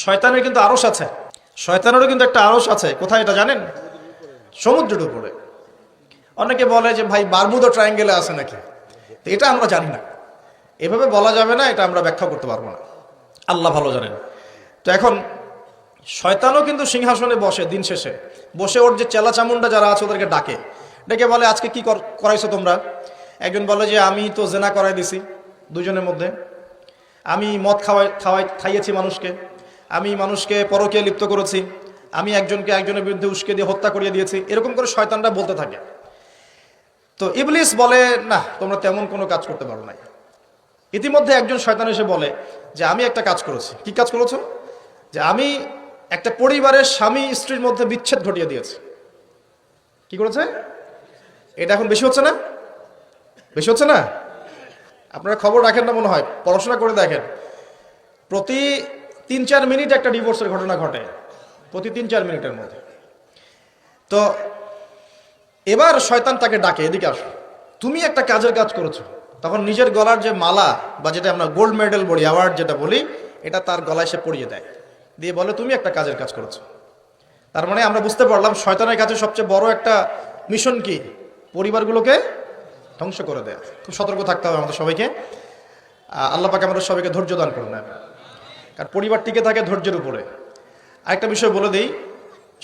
শয়তানের কিন্তু আরশ আছে, শয়তানেরও কিন্তু একটা আরশ আছে। কোথায় এটা জানেন? সমুদ্রের উপরে। অনেকে বলে যে ভাই বারমুদা ট্রায়াঙ্গেলে আছে নাকি, তো এটা আমরা জানি না, এভাবে বলা যাবে না, এটা আমরা ব্যাখ্যা করতে পারবো না, আল্লাহ ভালো জানেন। তো এখন শয়তানও কিন্তু সিংহাসনে বসে, দিন শেষে বসে ওর যে চেলা চামুন্ডা যারা আছে ওদেরকে ডাকে, ডেকে বলে আজকে কি করাইছো তোমরা? একজন বলে যে আমি তো জেনা করাই দিছি দুজনের মধ্যে, আমি মদ খাইয়েছি মানুষকে, আমি মানুষকে পরকীয়ায় লিপ্ত করেছি, আমি একজনকে একজনের বিরুদ্ধে উস্কে দিয়ে হত্যা করিয়ে দিয়েছি, এরকম করে শয়তানরা বলতে থাকে। তো ইবলিস বলে না, তোমরা তেমন কোনো কাজ করতে পারো না। ইতিমধ্যে একজন শয়তান এসে বলে যে আমি একটা কাজ করেছি। কি কাজ করেছো? যে আমি একটা পরিবারের স্বামী স্ত্রীর মধ্যে বিচ্ছেদ ঘটিয়ে দিয়েছি। কি করেছে? এটা এখন বেশি হচ্ছে না? বেশি হচ্ছে না? আপনারা খবর রাখেন না মনে হয়, পড়াশোনা করে দেখেন, প্রতি 3-4 মিনিট একটা ডিভোর্সের ঘটনা ঘটে, প্রতি 3-4 মিনিটের মধ্যে। তো এবার শয়তান তাকে ডাকে, এদিকে আসো, তুমি একটা কাজের কাজ করেছো। তখন নিজের গলার যে মালা বা যেটা আমরা গোল্ড মেডেল বলি, অ্যাওয়ার্ড যেটা বলি, এটা তার গলায় সে পরিয়ে দেয়, দিয়ে বলে তুমি একটা কাজের কাজ করেছো। তার মানে আমরা বুঝতে পারলাম শয়তানের কাছে সবচেয়ে বড় একটা মিশন কি? পরিবারগুলোকে ধ্বংস করে দেয়। খুব সতর্ক থাকতে হবে আমাদের সবাইকে। আল্লাহ পাক আমাদের সবাইকে ধৈর্য দান করুন। কারণ পরিবার টিকে থাকে ধৈর্যের উপরে। আরেকটা বিষয় বলে দিই,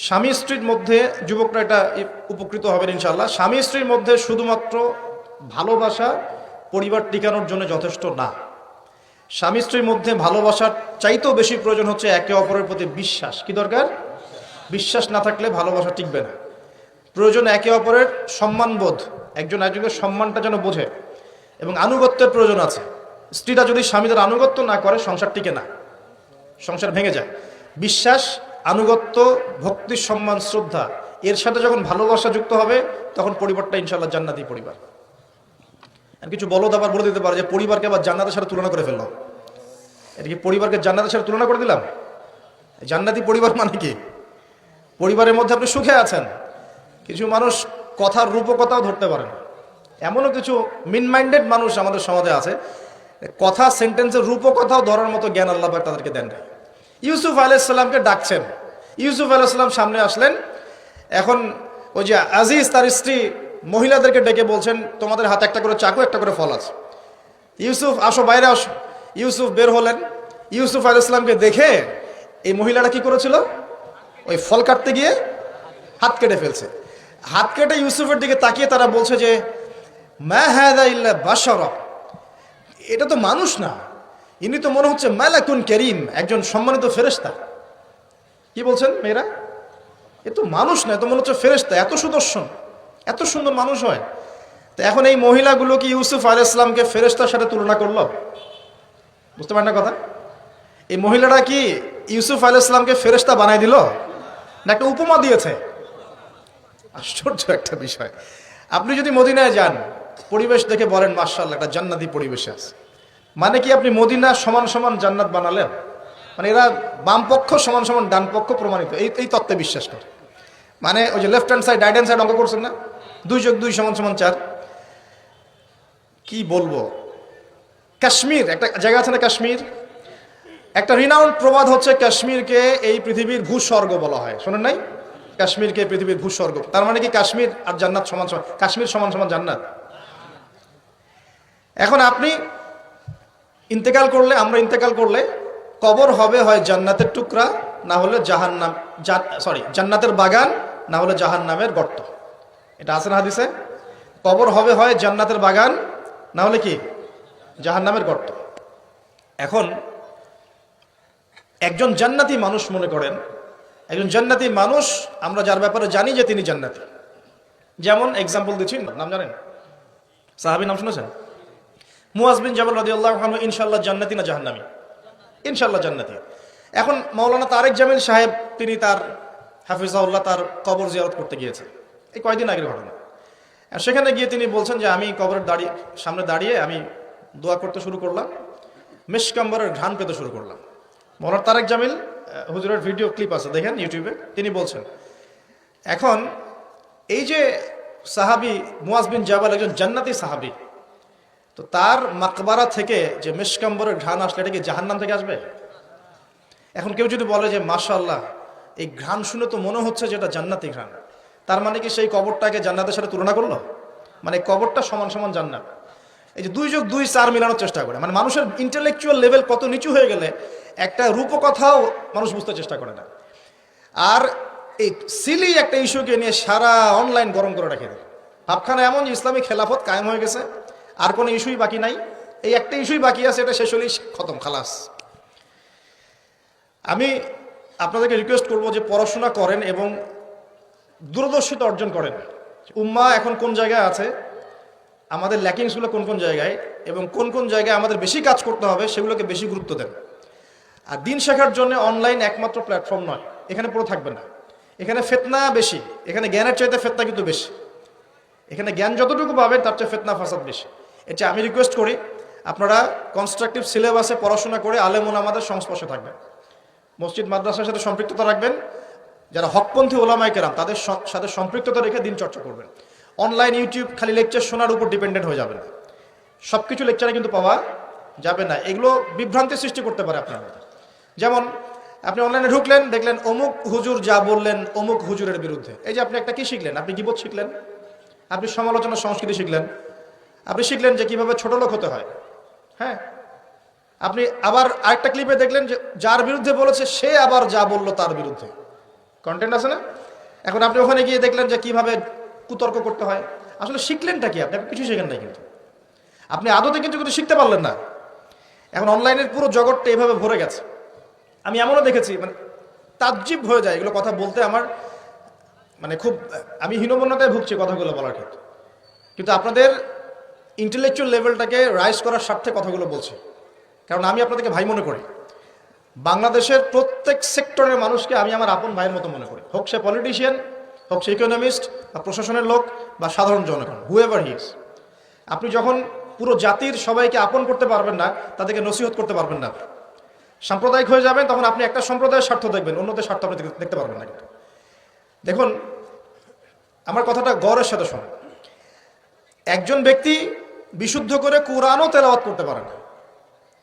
স্বামী স্ত্রীর মধ্যে, যুবকরা এটা উপকৃত হবেন ইনশাআল্লাহ, স্বামী স্ত্রীর মধ্যে শুধুমাত্র ভালোবাসা পরিবার টিকানোর জন্য যথেষ্ট না। স্বামী স্ত্রীর মধ্যে ভালোবাসার চাইতেও বেশি প্রয়োজন হচ্ছে একে অপরের প্রতি বিশ্বাস। কি দরকার? বিশ্বাস না থাকলে ভালোবাসা টিকবে না। প্রয়োজন একে অপরের সম্মানবোধ, একজন একজনের সম্মানটা যেন বোঝে, এবং আনুগত্যের প্রয়োজন আছে। স্ত্রীরা যদি স্বামীদের আনুগত্য না করে সংসার টিকে না, সংসার ভেঙে যায়। বিশ্বাস, আনুগত্য, ভক্তি, সম্মান, শ্রদ্ধা, এর সাথে যখন ভালোবাসা যুক্ত হবে তখন পরিবারটা ইনশাআল্লাহ জান্নাতি পরিবার। আর কিছু বলদ আবার বলে দিতে পারে যে পরিবারকে আবার জান্নাতের সাথে তুলনা করে ফেললাম। এটা কি পরিবারকে জান্নাতের সাথে তুলনা করে দিলাম? জান্নাতি পরিবার মানে কি? পরিবারের মধ্যে আপনি সুখে আছেন, কিছু মানুষ কথার রূপকথাও ধরতে পারেন। এমনও কিছু মিন মাইন্ডেড মানুষ আমাদের সমাজে আছে, কথা সেন্টেন্সের রূপকথাও ধরার মতো জ্ঞান আল্লাহ পাক তাদেরকে দেন না। ইউসুফ আলাইহিস সালামকে ডাকছেন, ইউসুফ আলাইহিস সালাম সামনে আসলেন। এখন ওই যে আজিজ তার স্ত্রী মহিলাদেরকে ডেকে বলছেন তোমাদের হাতে একটা করে চাকু, একটা করে ফল আছে, ইউসুফ আসো, বাইরে আসো। ইউসুফ বের হলেন। ইউসুফ আলাইহিস সালামকে দেখে এই মহিলাটা কি করেছিল? ওই ফল কাটতে গিয়ে হাত কেটে ফেলছে। হাত কেটে ইউসুফের দিকে তাকিয়ে তারা বলছে যে মা হাযা ইল্লা বাশারা, এটা তো মানুষ না, ইনি তো মনে হচ্ছে মালাকুন কারীম, একজন সম্মানিত ফেরেশতা। কি বলছেন মেয়েরা? এ তো মানুষ না, এ তো মনে হচ্ছে ফেরেশতা, এত সুদর্শন, এত সুন্দর মানুষ হয়। তো এখন এই মহিলাগুলো কি ইউসুফ আলাইহিস সালামকে ফেরেশতার সাথে তুলনা করলো? বুঝতে পারেন না কথা? এই মহিলাটা কি ইউসুফ আলাইহিস সালামকে ফেরেশতা বানাই দিল, না একটা উপমা দিয়েছে? আশ্চর্য একটা বিষয়। আপনি যদি মদিনায় যান, পরিবেশ দেখে বলেন মাশাআল্লাহ একটা জান্নাতি পরিবেশে আছে, মানে কি আপনি মদিনা সমান সমান জান্নাত বানালেন? মানে এরা বাম পক্ষ সমান সমান ডান পক্ষ প্রমাণিত, এই তত্ত্বে বিশ্বাস করে। মানে ওই যে left hand side right hand side অঙ্ক করছেন না, 2+2 = 4। কি বলবো, কাশ্মীর একটা জায়গা আছে না, কাশ্মীর, একটা রিনাউন্ড প্রবাদ হচ্ছে কাশ্মীরকে এই পৃথিবীর ভূস্বর্গ বলা হয়। শোনেন নাই? কাশ্মীরকে পৃথিবীর ভূস্বর্গ। তার মানে কি কাশ্মীর আর জান্নাত সমান সমান? কাশ্মীর সমান সমান জান্নাত? এখন আপনি ইন্তেকাল করলে, আমরা ইন্তেকাল করলে কবর হবে হয় জান্নাতের টুকরা, না হলে জাহান্নাম, জান্নাতের বাগান, না হলে জাহান্নামের গর্ত। এটা আছে না হাদিসে? কবর হবে হয় জান্নাতের বাগান, না হলে কি জাহান্নামের গর্ত। এখন একজন জান্নাতি মানুষ, মনে করেন একজন জান্নাতি মানুষ, আমরা যার ব্যাপারে জানি যে তিনি জান্নাতি, যেমন এক্সাম্পল দিচ্ছি, নাম জানেন? সাহাবী নাম শুনেছেন? মুআয বিন জাবাল রাদিয়াল্লাহু আনহু ইনশাআল্লাহ জান্নাতি না জাহান্নামী? ইনশাআল্লাহ জান্নাতি। এখন মাওলানা তারেক জামিল সাহেব, তিনি তার হাফিজাহুল্লাহ তার কবর জিয়ারত করতে গিয়েছেন, এই কয়েকদিন আগের ঘটনা। সেখানে গিয়ে তিনি বলছেন যে আমি কবরের সামনে দাঁড়িয়ে আমি দোয়া করতে শুরু করলাম, মিশকাম্বরের ঘ্রাণ পেতে শুরু করলাম। মাওলানা তারেক জামিল হুজুরের ভিডিও ক্লিপ আছে, দেখেন ইউটিউবে, তিনি বলছেন। এখন এই যে সাহাবী মুআয বিন জাবাল একজন জান্নাতি সাহাবী, তো তার মাকবারা থেকে যে মিশকাম্বরের ঘ্রাণ আসলে এটা কি জাহান্নাম থেকে আসবে? এখন কেউ যদি বলে যে মাশাআল্লাহ, এই ঘ্রাণ শুনে তো মনে হচ্ছে যে এটা জান্নাতি ঘ্রাণ, তার মানে কি সেই কবরটাকে জান্নাতের সাথে তুলনা করলো? মানে কবরটা সমান সমান জান্নাত। এই যে 2 যোগ 2 4 মেলানোর চেষ্টা করে, মানে মানুষের ইন্টেলেকচুয়াল লেভেল কত নিচু হয়ে গেলে একটা রূপকথাও মানুষ বুঝতে চেষ্টা করে না। আর এই সিলি একটা ইস্যুকে নিয়ে সারা অনলাইন গরম করে রেখে দেয়। ভাবখানা এমন যে ইসলামী খেলাফত কায়েম হয়ে গেছে, আর কোনো ইস্যুই বাকি নাই, এই একটা ইস্যুই বাকি আছে, এটা শেষ হলেই খতম, খালাস। আমি আপনাদেরকে রিকোয়েস্ট করব যে পড়াশোনা করেন এবং দূরদর্শিতা অর্জন করেন। উম্মাহ এখন কোন জায়গায় আছে, আমাদের ল্যাকিংসগুলো কোন কোন জায়গায়, এবং কোন কোন জায়গায় আমাদের বেশি কাজ করতে হবে সেগুলোকে বেশি গুরুত্ব দেন। আর দিন শেখার জন্য অনলাইন একমাত্র প্ল্যাটফর্ম নয়, এখানে পুরো থাকবে না। এখানে ফিতনা বেশি, এখানে জ্ঞানের চাইতে ফিতনা কিন্তু বেশি। এখানে জ্ঞান যতটুকু পাবেন তার চেয়ে ফিতনা ফাসাদ বেশি। এটা আমি রিকোয়েস্ট করি আপনারা কনস্ট্রাকটিভ সিলেবাসে পড়াশোনা করে আলেম ওলামাদের সংস্পর্শে থাকবেন, মসজিদ মাদ্রাসার সাথে সম্পৃক্ততা রাখবেন, যারা হকপন্থী ওলামায়ে কেরাম তাদের সাথে সম্পৃক্ততা রেখে দিন চর্চা করবেন। অনলাইন ইউটিউব খালি লেকচার শোনার উপর ডিপেন্ডেন্ট হয়ে যাবে না, সব কিছু লেকচারে কিন্তু পাওয়া যাবে না, এগুলো বিভ্রান্তি সৃষ্টি করতে পারে আপনার মধ্যে। যেমন আপনি অনলাইনে ঢুকলেন, দেখলেন অমুক হুজুর যা বললেন অমুক হুজুরের বিরুদ্ধে। এই যে আপনি একটা কি শিখলেন, আপনি গীবত শিখলেন, আপনি সমালোচনা সংস্কৃতি শিখলেন, আপনি শিখলেন যে কিভাবে ছোট লোক হতে হয়। হ্যাঁ, আপনি আবার আরেকটা ক্লিপে দেখলেন যে যার বিরুদ্ধে বলেছে সে আবার যা বললো তার বিরুদ্ধে কন্টেন্ট আছে না। এখন আপনি ওখানে গিয়ে দেখলেন যে কিভাবে কুতর্ক করতে হয়। আসলে শিখলেনটা কি? আপনি কিছু শেখেন নাই, কিন্তু আপনি আদতে কিন্তু কিছু শিখতে পারলেন না। এখন অনলাইনের পুরো জগৎটা এভাবে ভরে গেছে। আমি এমনও দেখেছি, মানে তাজ্জিব হয়ে যায় এগুলো কথা বলতে, আমার মানে খুব, আমি হীনমন্যতায় ভুগছি কথাগুলো বলার ক্ষেত্রে, কিন্তু আপনাদের ইন্টেলেকচুয়াল লেভেলটাকে রাইজ করার স্বার্থে কথাগুলো বলছি, কারণ আমি আপনাদেরকে ভাই মনে করি। বাংলাদেশের প্রত্যেক সেক্টরের মানুষকে আমি আমার আপন ভাইয়ের মতো মনে করি, হোক সে পলিটিশিয়ান, হোক সে ইকোনমিস্ট বা প্রশাসনের লোক বা সাধারণ জনগণ, হুএভার হি ইজ। আপনি যখন পুরো জাতির সবাইকে আপন করতে পারবেন না, তাদেরকে নসিহত করতে পারবেন না, সাম্প্রদায়িক হয়ে যাবেন, তখন আপনি একটা সম্প্রদায়ের স্বার্থ দেখবেন, অন্যদের স্বার্থ আপনি দেখতে পারবেন না। কিন্তু দেখুন, আমার কথাটা গৌরবের সাথে শোনেন। একজন ব্যক্তি বিশুদ্ধ করে কোরআনও তেলাওয়াত করতে পারে না।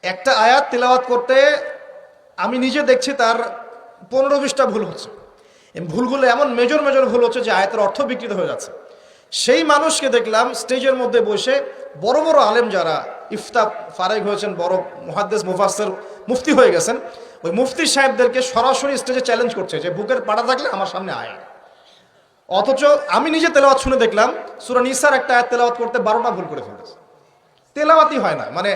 একটা আয়াত তেলাওয়াত করতে আমি নিজে দেখছি তার 15-20টা ভুল হচ্ছে। এই ভুলগুলো এমন মেজর মেজর ভুল হচ্ছে যে আয়াতের অর্থ বিকৃত হয়ে যাচ্ছে। সেই মানুষকে দেখলাম স্টেজের মধ্যে বসে, বড় বড় আলেম যারা ইফতা ফারেক হয়েছেন, বড় মুহাদ্দিস মুফাসসির মুফতি হয়ে গেছেন, ওই মুফতি সাহেবদেরকে সরাসরি স্টেজে চ্যালেঞ্জ করছে যে বুকের পাড়া থাকলে আমার সামনে আয়। অথচ আমি নিজে তেলাওয়াত শুনে দেখলাম সূরা নিসার একটা আয়াত তেলাওয়াত করতে 12টা ভুল করে ফেলেছে। তেলাওয়াতই হয় না, মানে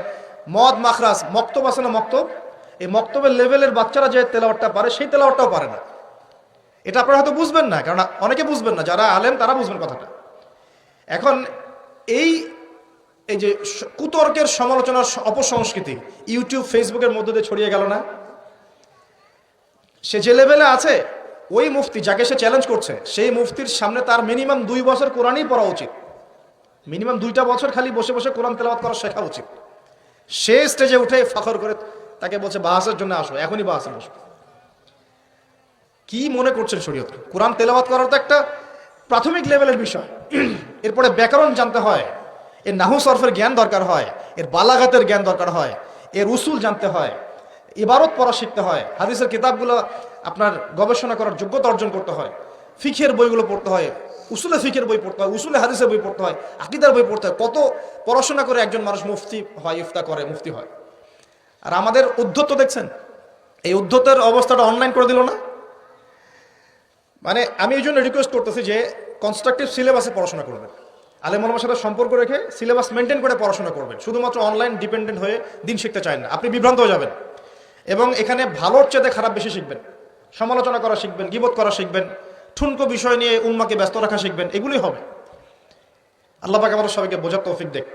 মদ মাখরাজ মক্তব আছে না, মক্তব, এই মক্তবের লেভেলের বাচ্চারা যে তেলাওয়াতটা পারে সেই তেলাওয়াতটাও পারে না। এটা আপনারা হয়তো বুঝবেন না, কারণ অনেকে বুঝবেন না, যারা আলেম তারা বুঝবেন কথাটা। এখন এই যে কুতর্কের সমালোচনার অপসংস্কৃতি ইউটিউব ফেসবুকের মধ্যে দিয়ে ছড়িয়ে গেল না, সে যে লেভেলে আছে, ওই মুফতি যাকে সে চ্যালেঞ্জ করছে সেই মুফতির সামনে তার মিনিমাম 2 বছর কোরআনই পড়া উচিত, মিনিমাম 2টা বছর খালি বসে বসে কোরআন তেলাওয়াত করা শেখা উচিত। সে স্টেজে উঠে ফখর করে তাকে বলছে বাহাসের জন্য আসো, এখনই বাহাসে বসো। কি মনে করছেন শরীয়ত? কোরআন তেলাওয়াত করার তো একটা প্রাথমিক লেভেলের বিষয়, এরপরে ব্যাকরণ জানতে হয়, এর নাহু সরফের জ্ঞান দরকার হয়, এর বালাগাতের জ্ঞান দরকার হয়, এর উসুল জানতে হয়, ইবারত পড়া শিখতে হয়, হাদিসের কিতাবগুলো আপনার গবেষণা করার যোগ্যতা অর্জন করতে হয়, ফিকের বইগুলো পড়তে হয়, উসুলে ফিকের বই পড়তে হয়, উসুলে হাদিসের বই পড়তে হয়, আকীদার বই পড়তে হয়। কত পড়াশোনা করে একজন মানুষ মুফতি হয়, ইফতা করে, মুফতি হয়। আর আমাদের উদ্ধত্ত দেখছেন, এই উদ্ধতের অবস্থাটা অনলাইন করে দিল না। মানে আমি এই জন্য রিকোয়েস্ট করতেছি যে কনস্ট্রাকটিভ সিলেবাসে পড়াশোনা করবেন, আলেম ওলামার সাথে সম্পর্ক রেখে সিলেবাস মেনটেন করে পড়াশোনা করবেন। শুধুমাত্র অনলাইন ডিপেন্ডেন্ট হয়ে দিন শিখতে চান না, আপনি বিভ্রান্ত হয়ে যাবেন। এবং এখানে ভালোর চেয়ে খারাপ বেশি শিখবেন, সমালোচনা করা শিখবেন, গীবত করা শিখবেন, ঠুনকো বিষয় নিয়ে উম্মাকে ব্যস্ত রাখা শিখবেন, এগুলোই হবে। আল্লাহ পাক আমাদের সবাইকে বোঝার তৌফিক দেখ।